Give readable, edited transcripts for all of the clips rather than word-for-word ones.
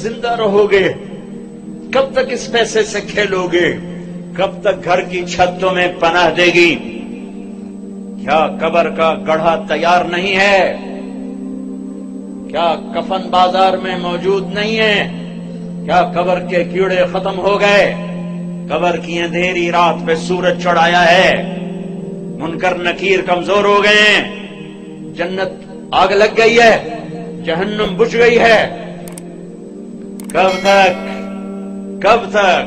زندہ رہو گے؟ کب تک اس پیسے سے کھیلو گے؟ کب تک گھر کی چھتوں میں پناہ دے گی؟ کیا قبر کا گڑھا تیار نہیں ہے؟ کیا کفن بازار میں موجود نہیں ہے؟ کیا قبر کے کیڑے ختم ہو گئے؟ قبر کی اندھیری رات پہ سورج چڑھایا ہے، منکر نکیر کمزور ہو گئے ہیں، جنت آگ لگ گئی ہے، جہنم بجھ گئی ہے۔ کب تک؟ کب تک؟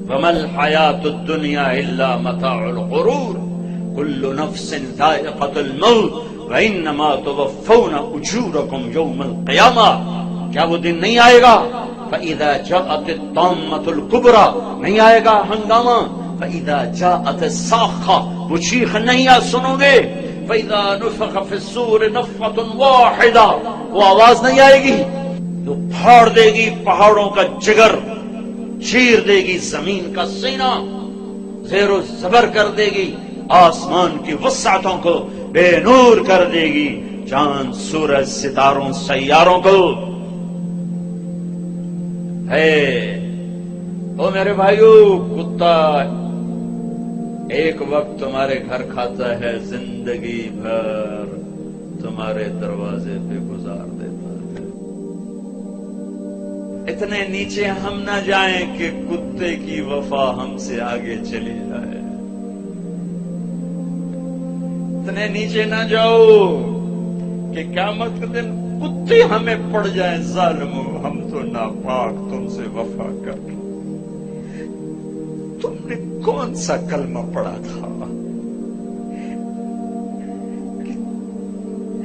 وَمَا الْحَيَاةُ الدُّنْيَا إِلَّا مَتَاعُ الْغُرُورِ كُلُّ نَفْسٍ ذَائِقَةُ الْمَوْتِ وَإِنَّمَا تُوَفَّوْنَ أُجُورَكُمْ يَوْمَ الْقِيَامَةِ۔ کیا وہ دن نہیں آئے گا؟ فَإِذَا جَاءَتِ الطَّامَّةُ الْكُبْرَىٰ، نہیں آئے گا ہنگامہ؟ فَإِذَا جَاءَتِ الصَّاخَّةُ، وہ چیخ نہیں سنو گے؟ فَإِذَا نُفِخَ فِي الصُّورِ نَفْخَةٌ وَاحِدَةٌ، وہ آواز نہیں آئے گی تو پھاڑ دے گی پہاڑوں کا جگر، چیر دے گی زمین کا سینہ، زیر و زبر کر دے گی آسمان کی وسعتوں کو، بے نور کر دے گی چاند سورج ستاروں سیاروں کو۔ ہے او میرے بھائیو، کتا ایک وقت تمہارے گھر کھاتا ہے، زندگی بھر تمہارے دروازے پہ گزار دیتا ہے۔ اتنے نیچے ہم نہ جائیں کہ کتے کی وفا ہم سے آگے چلی جائے، اتنے نیچے نہ جاؤ کہ قیامت کے دن کتے ہمیں پڑ جائیں، ظالمو ہم تو ناپاک تم سے وفا کر کے۔ تم نے کون سا کلمہ پڑھا تھا؟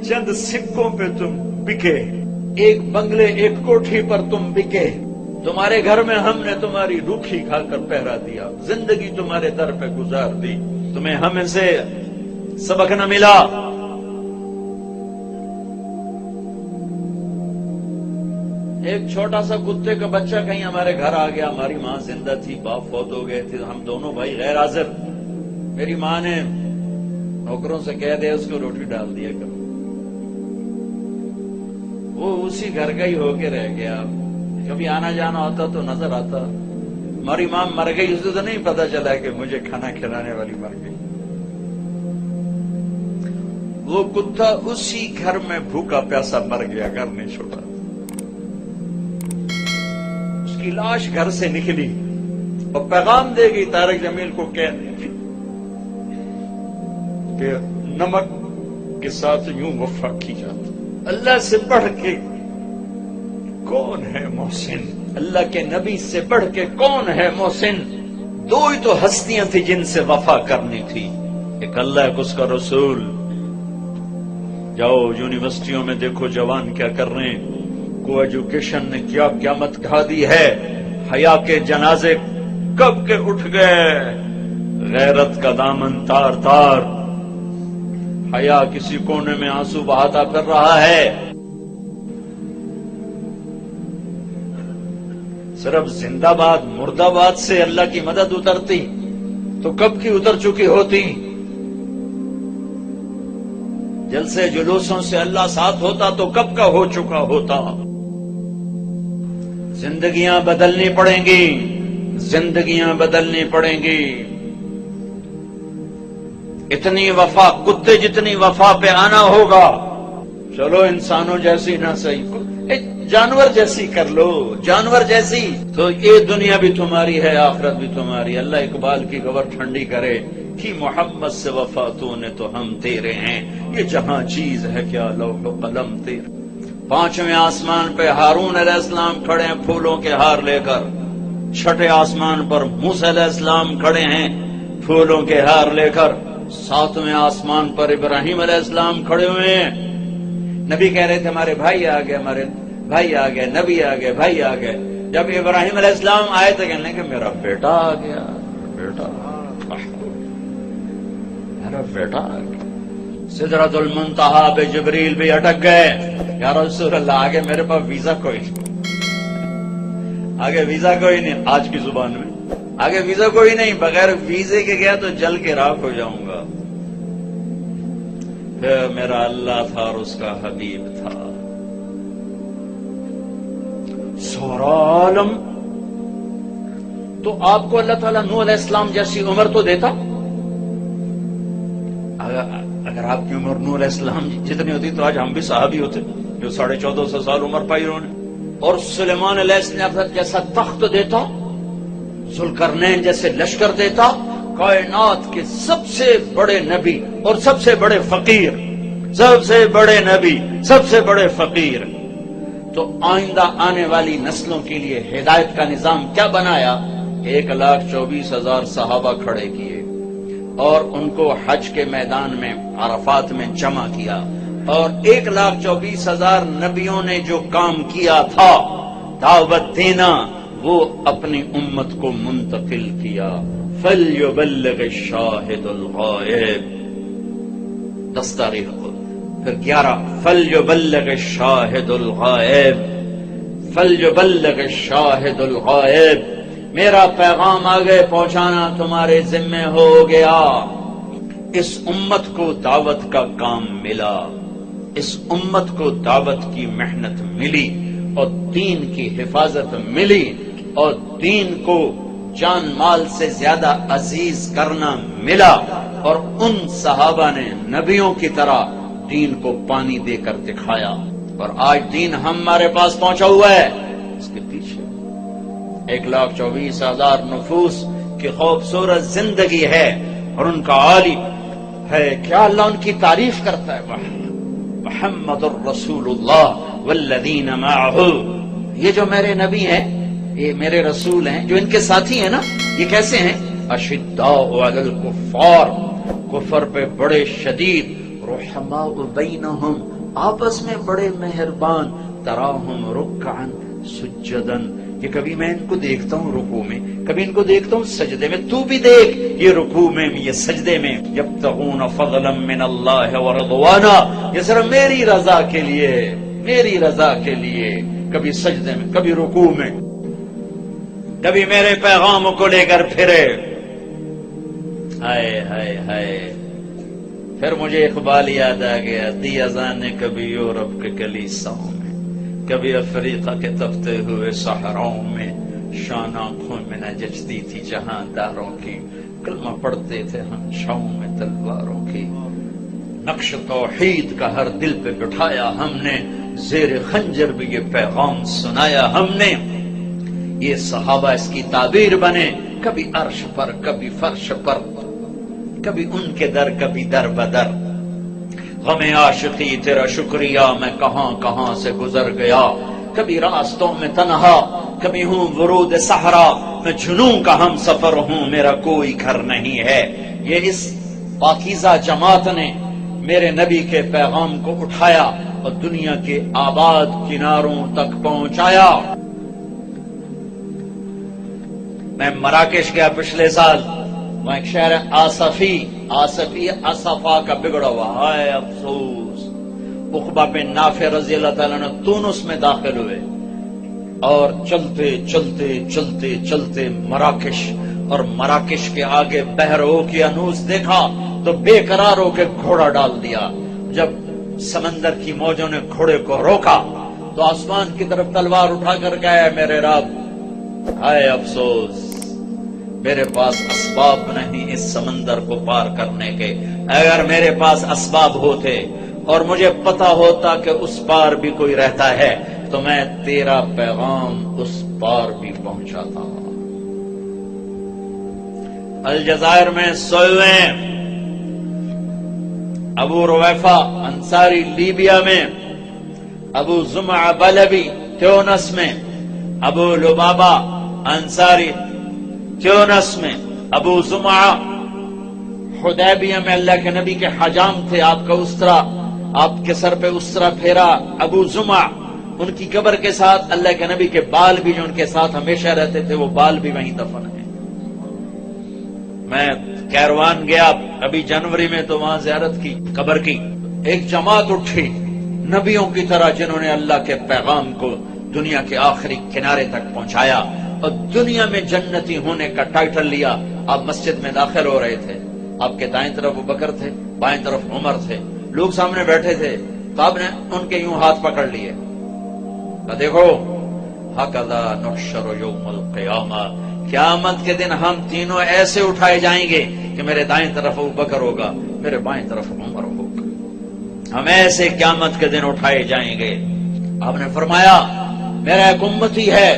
چند سکوں پہ تم بکے، ایک بنگلے ایک کوٹھی پر تم بکے، تمہارے گھر میں ہم نے تمہاری روکھی کھا کر پہرا دیا، زندگی تمہارے در پہ گزار دی، تمہیں ہمیں سے سبق نہ ملا۔ ایک چھوٹا سا کتے کا بچہ کہیں ہمارے گھر آ گیا، ہماری ماں زندہ تھی، باپ فوت ہو گئے تھے، ہم دونوں بھائی غیر حاضر، میری ماں نے نوکروں سے کہہ دیا اس کو روٹی ڈال دیا کرو، وہ اسی گھر کا ہی ہو کے رہ گیا، کبھی آنا جانا ہوتا تو نظر آتا۔ ہماری ماں مر گئی، اسے تو نہیں پتا چلا کہ مجھے کھانا کھلانے والی مر گئی۔ وہ کتا اسی گھر میں بھوکا پیاسا مر گیا، گھر نہیں چھوڑا، اس کی لاش گھر سے نکلی اور پیغام دے گی طارق جمیل کو کہ نمک کے ساتھ یوں وفا کی جاتی۔ اللہ سے بڑھ کے کون ہے محسن؟ اللہ کے نبی سے بڑھ کے کون ہے محسن؟ دو ہی تو ہستیاں تھی جن سے وفا کرنی تھی، ایک اللہ ایک اس کا رسول۔ جاؤ یونیورسٹیوں میں دیکھو جوان کیا کر رہے ہیں، کو ایجوکیشن نے کیا قیامت ڈھا دی ہے، حیا کے جنازے کب کے اٹھ گئے، غیرت کا دامن تار تار، حیا کسی کونے میں آنسو بہاتا پھر رہا ہے۔ صرف زندہ باد مردہ باد سے اللہ کی مدد اترتی تو کب کی اتر چکی ہوتی، جلسے جلوسوں سے اللہ ساتھ ہوتا تو کب کا ہو چکا ہوتا۔ زندگیاں بدلنی پڑیں گی، زندگیاں بدلنی پڑیں گی۔ اتنی وفا، کتے جتنی وفا پہ آنا ہوگا۔ چلو انسانوں جیسی نہ صحیح، جانور جیسی کر لو، جانور جیسی، تو یہ دنیا بھی تمہاری ہے، آخرت بھی تمہاری۔ اللہ اقبال کی خبر ٹھنڈی کرے کہ محمد سے وفا تو نے تو ہم تیرے ہیں، یہ جہاں چیز ہے کیا لوح و قلم تیرے۔ پانچویں آسمان پہ ہارون علیہ السلام کھڑے ہیں پھولوں کے ہار لے کر، چھٹے آسمان پر موسیٰ علیہ السلام کھڑے ہیں پھولوں کے ہار لے کر، ساتویں آسمان پر ابراہیم علیہ السلام کھڑے ہوئے ہیں۔ نبی کہہ رہے تھے ہمارے بھائی آ گئے، ہمارے بھائی آ گئے، نبی آ گئے، بھائی آ گئے۔ جب ابراہیم علیہ السلام آئے تو کہنے کہ میرا بیٹا آ گیا، بیٹا میرا بیٹا آ گیا۔ سدرۃ المنتہا پہ جبریل بھی اٹک گئے، یا رسول اللہ آگے میرے پاس ویزا کوئی نہیں، آگے ویزا کوئی نہیں، آج کی زبان میں آگے ویزا کوئی نہیں، بغیر ویزے کے گیا تو جل کے راکھ ہو جاؤں گا۔ پھر میرا اللہ تھا اور اس کا حبیب تھا، سارا عالم. تو آپ کو اللہ تعالیٰ نوح علیہ السلام جیسی عمر تو دیتا. اگر آپ کی عمر نوح علیہ السلام جتنی ہوتی تو آج ہم بھی صحابی ہوتے جو 1450 سال عمر پائی انہوں نے. اور سلیمان علیہ السلام جیسا تخت دیتا, ذوالقرنین جیسے لشکر دیتا, کائنات کے سب سے بڑے نبی اور سب سے بڑے فقیر, سب سے بڑے نبی, سب سے بڑے فقیر. تو آئندہ آنے والی نسلوں کے لیے ہدایت کا نظام کیا بنایا؟ 1,24,000 صحابہ کھڑے کیے اور ان کو حج کے میدان میں عرفات میں جمع کیا, اور 1,24,000 نبیوں نے جو کام کیا تھا دعوت دینا, وہ اپنی امت کو منتقل کیا. فَلْيُبَلِّغِ الشَّاهِدُ الْغَائِبَ 10 تاریخ کو. پھر 11 فَلْيُبَلِّغِ الشَّاهِدُ الْغَائِبَ, فَلْيُبَلِّغِ الشَّاهِدُ الْغَائِبَ. میرا پیغام آگے پہنچانا تمہارے ذمہ ہو گیا. اس امت کو دعوت کا کام ملا, اس امت کو دعوت کی محنت ملی, اور دین کی حفاظت ملی, اور دین کو جان مال سے زیادہ عزیز کرنا ملا. اور ان صحابہ نے نبیوں کی طرح دین کو پانی دے کر دکھایا. اور آج دین ہمارے پاس پہنچا ہوا ہے. اس کے پیچھے 1,24,000 نفوس کی خوبصورت زندگی ہے, اور ان کا عالی ہے. کیا اللہ ان کی تعریف کرتا ہے؟ محمد الرسول اللہ والذین معہ. یہ جو میرے نبی ہیں, یہ میرے رسول ہیں, جو ان کے ساتھی ہیں نا, یہ کیسے ہیں؟ اشداء علی الکفار, کفر پہ بڑے شدید, رحماء بینہم, آپس میں بڑے مہربان, تراہم رکعا سجدا. کہ کبھی میں ان کو دیکھتا ہوں رکوع میں, کبھی ان کو دیکھتا ہوں سجدے میں. تو بھی دیکھ, یہ رکوع میں, یہ سجدے میں. یبتغون فضلا من اللہ ورضوانا, یہ صرف میری رضا کے لیے, میری رضا کے لیے. کبھی سجدے میں, کبھی رکوع میں, کبھی میرے پیغام کو لے کر پھرے. ہائے ہائے ہائے. پھر مجھے اقبال یاد آ گیا, دی اذان نے کبھی یورپ کے کلیساؤں میں, کبھی افریقہ کے تپتے ہوئے صحراؤں میں, شان آنکھوں میں نہ جچتی تھی جہاں داروں کی, کلمہ پڑھتے تھے ہم چھاؤں میں تلواروں کی. نقش توحید کا ہر دل پہ بٹھایا ہم نے, زیر خنجر بھی یہ پیغام سنایا ہم نے. یہ صحابہ اس کی تعبیر بنے, کبھی عرش پر, کبھی فرش پر, کبھی ان کے در, کبھی در بدر. غم عاشقی تیرا شکریہ میں کہاں کہاں سے گزر گیا, کبھی راستوں میں تنہا, کبھی ہوں ورود صحرا, میں جنوں کا ہم سفر ہوں, میرا کوئی گھر نہیں ہے. یہ اس پاکیزہ جماعت نے میرے نبی کے پیغام کو اٹھایا اور دنیا کے آباد کناروں تک پہنچایا. میں مراکش گیا پچھلے سال, وہاں ایک شہر ہے آصفی, آصفی اصفا کا بگڑا ہوا. ہائے افسوس, عقبہ بن نافع رضی اللہ تعالیٰ نے تونس میں داخل ہوئے, اور چلتے چلتے چلتے چلتے مراکش, اور مراکش کے آگے بحر اوقیانوس دیکھا تو بے قرار ہو کے گھوڑا ڈال دیا. جب سمندر کی موجوں نے گھوڑے کو روکا تو آسمان کی طرف تلوار اٹھا کر گئے, میرے رب ہائے افسوس, میرے پاس اسباب نہیں اس سمندر کو پار کرنے کے. اگر میرے پاس اسباب ہوتے اور مجھے پتا ہوتا کہ اس پار بھی کوئی رہتا ہے تو میں تیرا پیغام اس پار بھی پہنچاتا. الجزائر میں سوئے ابو رویفہ انصاری لیبیا میں, ابو زمعہ بلبی تیونس میں, ابو لبابہ انصاری تیونس میں, ابو زمعہ حدیبیہ میں اللہ کے نبی کے حجام تھے, آپ کا اسرا, آپ کے سر پہ اسرا پھیرا ابو زمعہ, ان کی قبر کے ساتھ اللہ کے نبی کے بال بھی جو ان کے ساتھ ہمیشہ رہتے تھے وہ بال بھی وہیں دفن ہیں. میں کیروان گیا ابھی جنوری میں تو وہاں زیارت کی قبر کی. ایک جماعت اٹھی نبیوں کی طرح جنہوں نے اللہ کے پیغام کو دنیا کے آخری کنارے تک پہنچایا اور دنیا میں جنتی ہونے کا ٹائٹل لیا. آپ مسجد میں داخل ہو رہے تھے, آپ کے دائیں طرف ابوبکر تھے, بائیں طرف عمر تھے, لوگ سامنے بیٹھے تھے, تو آپ نے ان کے یوں ہاتھ پکڑ لیے, دیکھو ہکذا نحشر یوم القیامہ، قیامت کے دن ہم تینوں ایسے اٹھائے جائیں گے کہ میرے دائیں طرف ابو بکر ہوگا، میرے بائیں طرف عمر ہوگا، ہم ایسے قیامت کے دن اٹھائے جائیں گے۔ آپ نے فرمایا میرا ایک امتی ہے،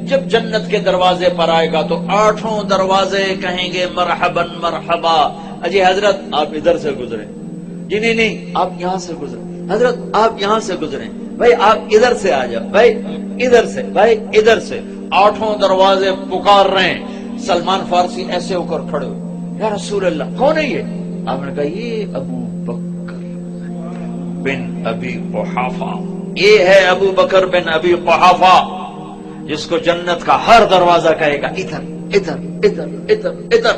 جب جنت کے دروازے پر آئے گا تو 8 دروازے کہیں گے مرحباً مرحبا۔ اجی حضرت آپ ادھر سے گزرے، جی نہیں آپ یہاں سے گزرے، حضرت آپ یہاں سے گزریں، بھائی آپ ادھر سے آ جاؤ، بھائی ادھر سے، بھائی ادھر سے۔ 8 دروازے پکار رہے ہیں۔ سلمان فارسی ایسے ہو کر کھڑے ہوئے، یا رسول اللہ کون ہے یہ؟ آپ نے کہا یہ ابو بکر بن ابی قحافہ، یہ ہے ابو بکر بن ابی قحافہ، جس کو جنت کا ہر دروازہ کہے گا ادھر ادھر ادھر ادھر ادھر۔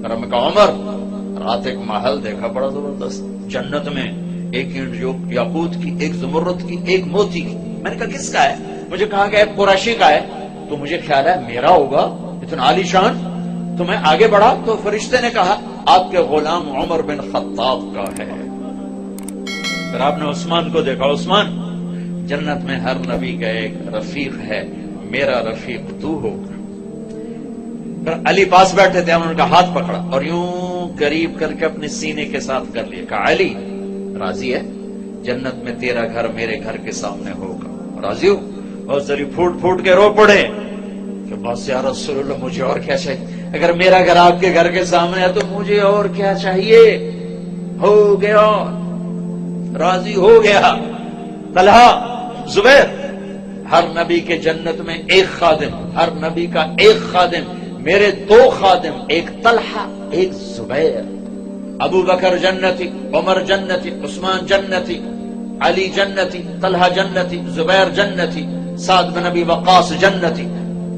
اور میں کہا عمر رات ایک محل دیکھا بڑا زبردست، جنت میں ایک اینٹ جو یاقوت کی، ایک زمرد کی، ایک موتی کی۔ میں نے کہا کس کا ہے؟ مجھے کہا کہ ایک قریشی کا ہے، تو مجھے خیال ہے میرا ہوگا، اتنا عالی شان۔ تو میں آگے بڑھا تو فرشتے نے کہا آپ کے غلام عمر بن خطاب کا ہے۔ پھر آپ نے عثمان کو دیکھا، عثمان جنت میں ہر نبی کا ایک رفیق ہے، میرا رفیق تو ہوگا۔ پھر علی پاس بیٹھے تھے، انہوں نے کہا ہاتھ پکڑا اور یوں قریب کر کے اپنے سینے کے ساتھ کر لیا، کہا علی راضی ہے؟ جنت میں تیرا گھر میرے گھر کے سامنے ہوگا، راضی ہو؟ اور ذری پھوٹ پھوٹ کے رو پڑے کہ بس یا رسول اللہ مجھے اور کیا چاہیے؟ اگر میرا گھر آپ کے گھر کے سامنے ہے تو مجھے اور کیا چاہیے؟ ہو گیا، راضی ہو گیا۔ طلحہ، زبیر، ہر نبی کے جنت میں ایک خادم، ہر نبی کا ایک خادم، میرے 2 خادم، ایک طلحہ ایک زبیر۔ ابو بکر جنتی، عمر جنتی، عثمان جنتی، علی جنتی، طلحہ جنتی، زبیر جنتی، سعد بن ابی وقاص جنتی،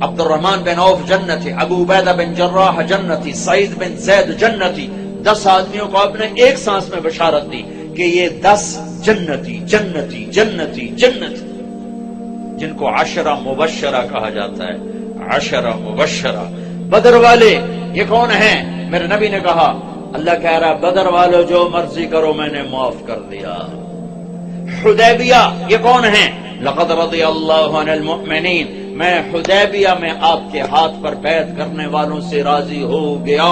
عبد الرحمن بن عوف جنتی، ابو عبیدہ بن جراح جنتی، سعید بن زید جنتی۔ 10 آدمیوں کو آپ نے ایک سانس میں بشارت دی کہ یہ 10 جنتی جنتی جنتی جنتی، جن کو 10 مبشرہ کہا جاتا ہے، 10 مبشرہ۔ بدر والے یہ کون ہیں؟ میرے نبی نے کہا اللہ کہہ رہا بدر والو جو مرضی کرو میں نے معاف کر دیا۔ حدیبیہ یہ کون ہیں؟ لقد رضی اللہ عن المؤمنین، میں حدیبیہ میں آپ کے ہاتھ پر بیعت کرنے والوں سے راضی ہو گیا۔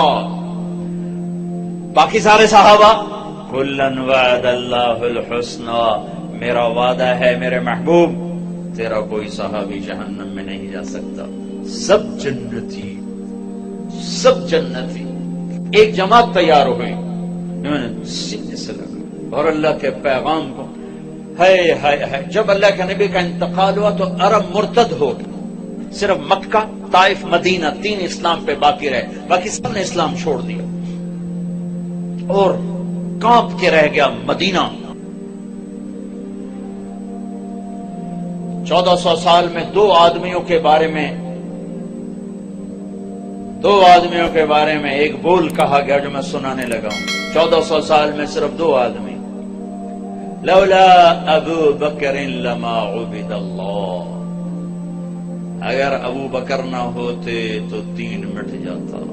باقی سارے صحابہ کلن وعد اللہ الحسنى، میرا وعدہ ہے میرے محبوب تیرا کوئی صحابی جہنم میں نہیں جا سکتا، سب جنتی، سب جنتی۔ ایک جماعت تیار ہوئی، انہوں نے سینے سے لگا اور اللہ کے پیغام کو ہائے ہائے ہائے۔ جب اللہ کے نبی کا انتقال ہوا تو عرب مرتد ہو گئے، صرف مکہ، طائف، مدینہ 3 اسلام پہ باقی رہے، باقی سب نے اسلام چھوڑ دیا اور کانپ کے رہ گیا مدینہ۔ 1400 سال میں 2 آدمیوں کے بارے میں، 2 آدمیوں کے بارے میں ایک بول کہا گیا جو میں سنانے لگا ہوں۔ 1400 سال میں صرف 2 آدمی، لولا ابو بکر لما عبد اللہ، اگر ابو بکر نہ ہوتے تو دین مٹ جاتا،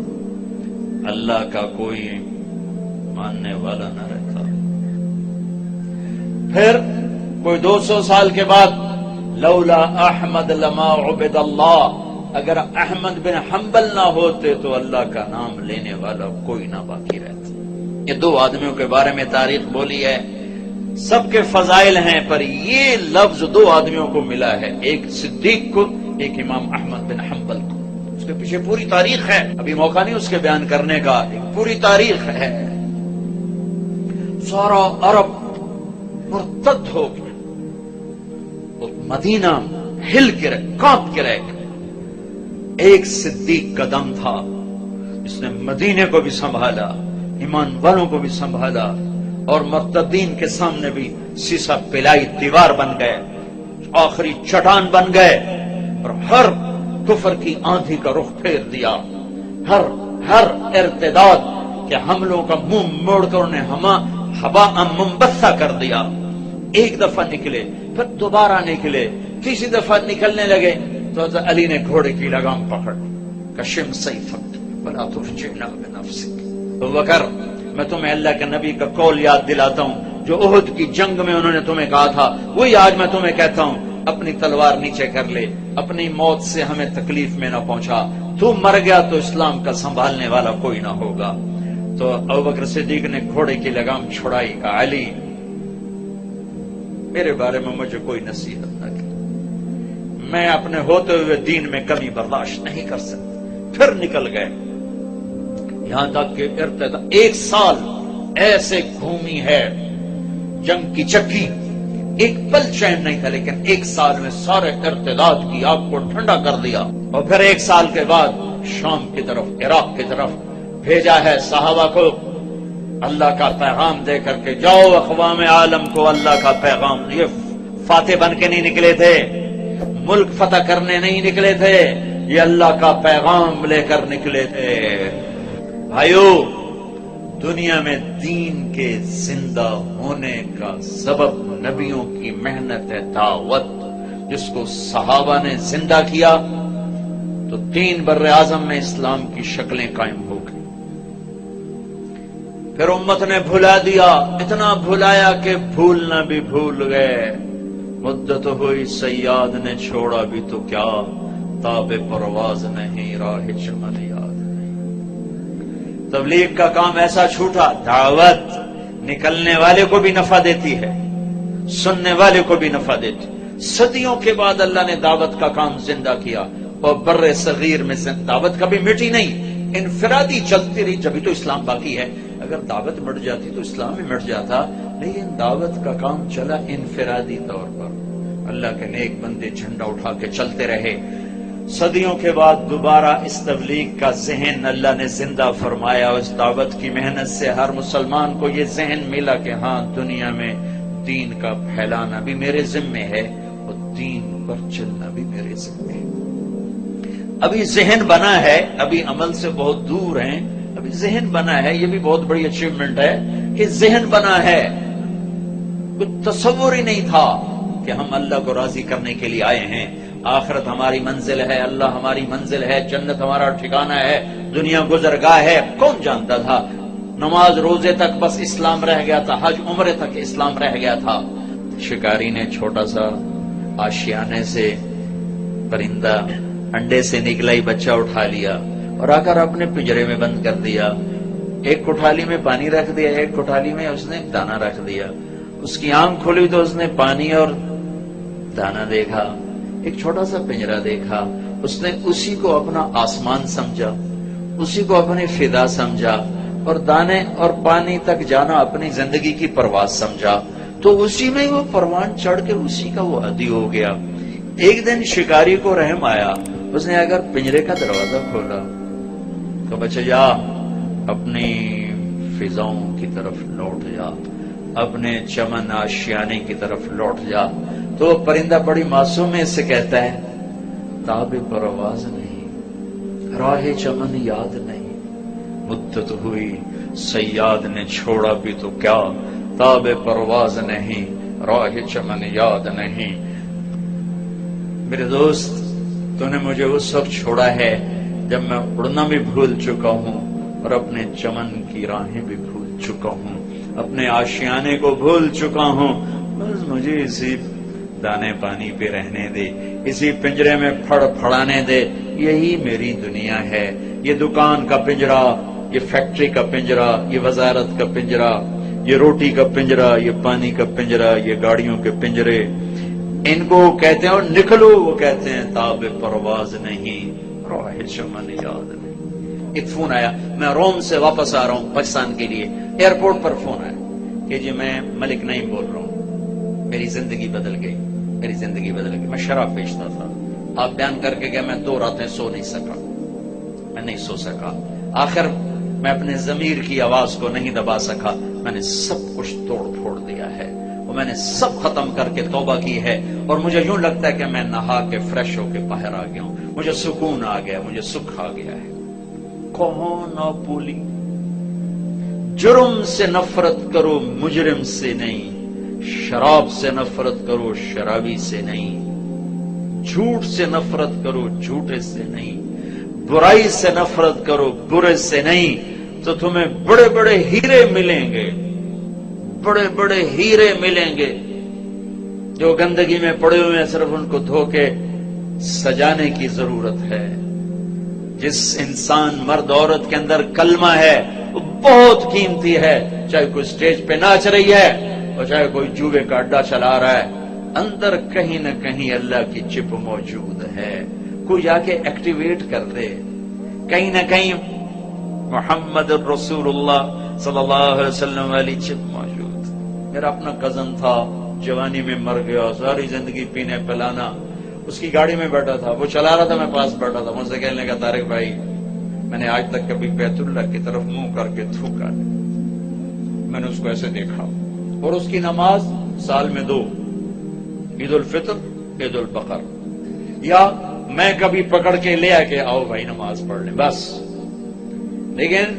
اللہ کا کوئی ماننے والا نہ رہتا۔ پھر کوئی 200 سال کے بعد لولا احمد لما عبد اللہ، اگر احمد بن حنبل نہ ہوتے تو اللہ کا نام لینے والا کوئی نہ باقی رہتا۔ یہ 2 آدمیوں کے بارے میں تاریخ بولی ہے، سب کے فضائل ہیں، پر یہ لفظ 2 آدمیوں کو ملا ہے، ایک صدیق کو، ایک امام احمد بن حنبل کو۔ اس کے پیچھے پوری تاریخ ہے، ابھی موقع نہیں اس کے بیان کرنے کا، ایک پوری تاریخ ہے۔ سارا عرب مرتد ہو گیا، مدینہ ہل کے رہ، کانپ کے رہ گیا۔ ایک صدیق کا دم تھا، اس نے مدینے کو بھی سنبھالا، ایمان والوں کو بھی سنبھالا، اور مرتدین کے سامنے بھی سیسا پلائی دیوار بن گئے، آخری چٹان بن گئے، اور ہر کفر کی آندھی کا رخ پھیر دیا، ہر ارتداد کے حملوں کا منہ موڑ کر انہیں ہوا منبثہ کر دیا۔ ایک دفعہ نکلے، پھر دوبارہ نکلے، تیسری دفعہ نکلنے لگے تو حضرت علی نے گھوڑے کی لگام پکڑ، کشم سیفک ولا ترجعنا بنفسک۔ ابو بکر میں تمہیں اللہ کے نبی کا قول یاد دلاتا ہوں جو احد کی جنگ میں انہوں نے تمہیں کہا تھا، وہی آج میں تمہیں کہتا ہوں، اپنی تلوار نیچے کر لے، اپنی موت سے ہمیں تکلیف میں نہ پہنچا، تو مر گیا تو اسلام کا سنبھالنے والا کوئی نہ ہوگا۔ تو ابوبکر صدیق نے گھوڑے کی لگام چھڑائی، کہا علی میرے بارے میں مجھے کوئی نصیحت نہ کی، میں اپنے ہوتے ہوئے دین میں کمی برداشت نہیں کر سکتا۔ پھر نکل گئے، یہاں تک کہ ارتداد 1 سال ایسے گھومی ہے جنگ کی چکی، ایک پل چین نہیں تھا، لیکن 1 سال میں سارے ارتداد کی آگ کو ٹھنڈا کر دیا۔ اور پھر 1 سال کے بعد شام کی طرف، عراق کی طرف بھیجا ہے صحابہ کو اللہ کا پیغام دے کر کے، جاؤ اقوام عالم کو اللہ کا پیغام۔ یہ فاتح بن کے نہیں نکلے تھے، ملک فتح کرنے نہیں نکلے تھے، یہ اللہ کا پیغام لے کر نکلے تھے۔ بھائیو، دنیا میں دین کے زندہ ہونے کا سبب نبیوں کی محنت ہے، دعوت، جس کو صحابہ نے زندہ کیا تو 3 بر اعظم میں اسلام کی شکلیں قائم ہو گئی۔ پھر امت نے بھلا دیا، اتنا بھلایا کہ بھولنا بھی بھول گئے۔ مدت ہوئی سیاد نے چھوڑا بھی تو کیا، تاب پرواز نہیں راہ چمن یاد نہیں۔ تبلیغ کا کام ایسا چھوٹا، دعوت نکلنے والے کو بھی نفع دیتی ہے، سننے والے کو بھی نفع دیتی۔ صدیوں کے بعد اللہ نے دعوت کا کام زندہ کیا، اور بر صغیر میں دعوت کبھی مٹی نہیں، انفرادی چلتی رہی، جبھی تو اسلام باقی ہے۔ اگر دعوت مٹ جاتی تو اسلام ہی مٹ جاتا، لیکن دعوت کا کام چلا انفرادی طور پر، اللہ کے نیک بندے جھنڈا اٹھا کے چلتے رہے۔ صدیوں کے بعد دوبارہ اس تبلیغ کا ذہن اللہ نے زندہ فرمایا، اور اس دعوت کی محنت سے ہر مسلمان کو یہ ذہن ملا کہ ہاں، دنیا میں دین کا پھیلانا بھی میرے ذمے ہے، اور دین پر چلنا بھی میرے ذمے ہے۔ ابھی ذہن بنا ہے، ابھی عمل سے بہت دور ہیں، ابھی ذہن بنا ہے، یہ بھی بہت بڑی اچیومنٹ ہے کہ ذہن بنا ہے۔ کچھ تصور ہی نہیں تھا کہ ہم اللہ کو راضی کرنے کے لیے آئے ہیں، آخرت ہماری منزل ہے، اللہ ہماری منزل ہے، جنت ہمارا ٹھکانہ ہے، دنیا گزرگاہ ہے۔ کون جانتا تھا؟ نماز روزے تک بس اسلام رہ گیا تھا، حج عمرے تک اسلام رہ گیا تھا۔ شکاری نے چھوٹا سا آشیانے سے پرندہ انڈے سے نکلا ہی بچہ اٹھا لیا اور آ کر اپنے پنجرے میں بند کر دیا۔ ایک کوٹھالی میں پانی رکھ دیا، ایک کوٹھالی میں اس نے دانا رکھ دیا۔ اس کی آنکھ کھلی تو اس نے پانی اور دانا دیکھا، ایک چھوٹا سا پنجرا دیکھا، اس نے اسی کو اپنا آسمان سمجھا، اسی کو اپنی فضا سمجھا، اور دانے اور پانی تک جانا اپنی زندگی کی پرواز سمجھا، تو اسی میں وہ پروان چڑھ کے اسی کا وہ عادی ہو گیا۔ ایک دن شکاری کو رحم آیا، اس نے اگر پنجرے کا دروازہ کھولا تو بچہ جا اپنی فضاؤں کی طرف لوٹ جا، اپنے چمن آشیانے کی طرف لوٹ جا، تو پرندہ بڑی معصومی سے کہتا ہے، تاب پرواز نہیں، راہ چمن یاد نہیں، مدت ہوئی صیاد نے چھوڑا بھی تو کیا، تاب پرواز نہیں، راہ چمن یاد نہیں۔ میرے دوست، تو نے مجھے اس وقت چھوڑا ہے جب میں اڑنا بھی بھول چکا ہوں اور اپنے چمن کی راہیں بھی بھول چکا ہوں، اپنے آشیانے کو بھول چکا ہوں۔ بس مجھے اسی دانے پانی پہ رہنے دے، اسی پنجرے میں پھڑ پھڑانے دے، یہی میری دنیا ہے۔ یہ دکان کا پنجرا، یہ فیکٹری کا پنجرا، یہ وزارت کا پنجرا، یہ روٹی کا پنجرا، یہ پانی کا پنجرا، یہ گاڑیوں کے پنجرے، ان کو کہتے ہیں اور نکلو، وہ کہتے ہیں تاب پرواز نہیں، راہ چمن یاد نہیں۔ ایک فون آیا، میں روم سے واپس آ رہا ہوں پاکستان کے لیے، ایئرپورٹ پر فون آیا کہ جی میں ملک نعیم بول رہا ہوں، میری زندگی بدل گئی، میری زندگی بدل گئی۔ میں شراب بیچتا تھا، آپ بیان کر کے گیا، میں 2 راتیں سو نہیں سکا، میں نہیں سو سکا، آخر میں اپنے ضمیر کی آواز کو نہیں دبا سکا، میں نے سب کچھ توڑ پھوڑ دیا ہے، اور میں نے سب ختم کر کے توبہ کی ہے، اور مجھے یوں لگتا ہے کہ میں نہا کے فریش ہو کے باہر آ گیا ہوں، مجھے سکون آ گیا، مجھے سکھ آ گیا ہے۔ کون نہ پولی، جرم سے نفرت کرو مجرم سے نہیں، شراب سے نفرت کرو شرابی سے نہیں، جھوٹ سے نفرت کرو جھوٹے سے نہیں، برائی سے نفرت کرو برے سے نہیں، تو تمہیں بڑے بڑے ہیرے ملیں گے، بڑے بڑے ہیرے ملیں گے۔ جو گندگی میں پڑے ہوئے ہیں صرف ان کو دھو کے سجانے کی ضرورت ہے. جس انسان مرد عورت کے اندر کلمہ ہے وہ بہت قیمتی ہے، چاہے کوئی سٹیج پہ ناچ رہی ہے اور چاہے کوئی جوے کا اڈا چلا رہا ہے، اندر کہیں نہ کہیں اللہ کی چپ موجود ہے. کوئی جا کے ایکٹیویٹ کر دے، کہیں نہ کہیں محمد رسول اللہ صلی اللہ علیہ وسلم والی چپ موجود. میرا اپنا کزن تھا، جوانی میں مر گیا، ساری زندگی پینے پلانا. اس کی گاڑی میں بیٹھا تھا، وہ چلا رہا تھا، میں پاس بیٹھا تھا. مجھ سے کہنے لگا طارق بھائی میں نے آج تک کبھی بیت اللہ کی طرف منہ کر کے تھوکا نہیں. میں نے اس کو ایسے دیکھا، اور اس کی نماز سال میں 2، عید الفطر عید البقر، یا میں کبھی پکڑ کے لے آ کے آؤ بھائی نماز پڑھ لیں بس. لیکن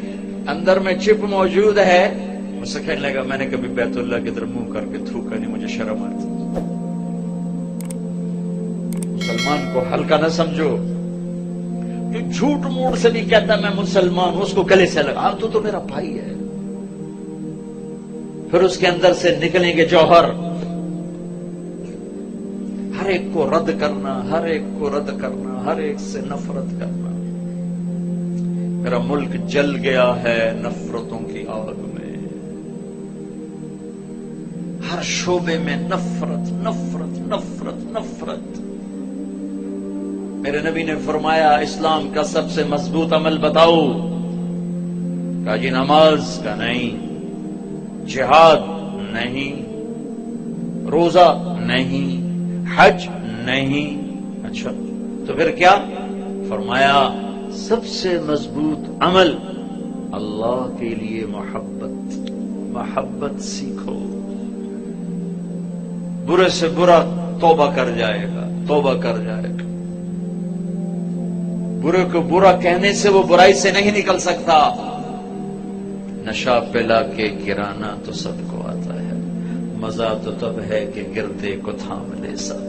اندر میں چپ موجود ہے. مجھ سے کہنے لگا میں نے کبھی بیت اللہ کی طرف منہ کر کے تھوکا نہیں، مجھے شرم آتی. مسلمان کو ہلکا نہ سمجھو. جو جھوٹ موٹ سے بھی کہتا میں مسلمان ہوں، اس کو گلے سے لگا، تو میرا بھائی ہے. پھر اس کے اندر سے نکلیں گے جوہر. ہر ایک کو رد کرنا، ہر ایک کو رد کرنا، ہر ایک سے نفرت کرنا. میرا ملک جل گیا ہے نفرتوں کی آگ میں. ہر شعبے میں نفرت نفرت نفرت نفرت. میرے نبی نے فرمایا اسلام کا سب سے مضبوط عمل بتاؤ؟ کہا جی نماز کا نہیں، جہاد نہیں، روزہ نہیں، حج نہیں. اچھا تو پھر کیا؟ فرمایا سب سے مضبوط عمل اللہ کے لیے محبت. محبت سیکھو. برے سے برا توبہ کر جائے گا، توبہ کر جائے گا. برے کو برا کہنے سے وہ برائی سے نہیں نکل سکتا. نشہ پلا کے گرانا تو سب کو آتا ہے، مزہ تو تب ہے کہ گردے کو تھام لے سب.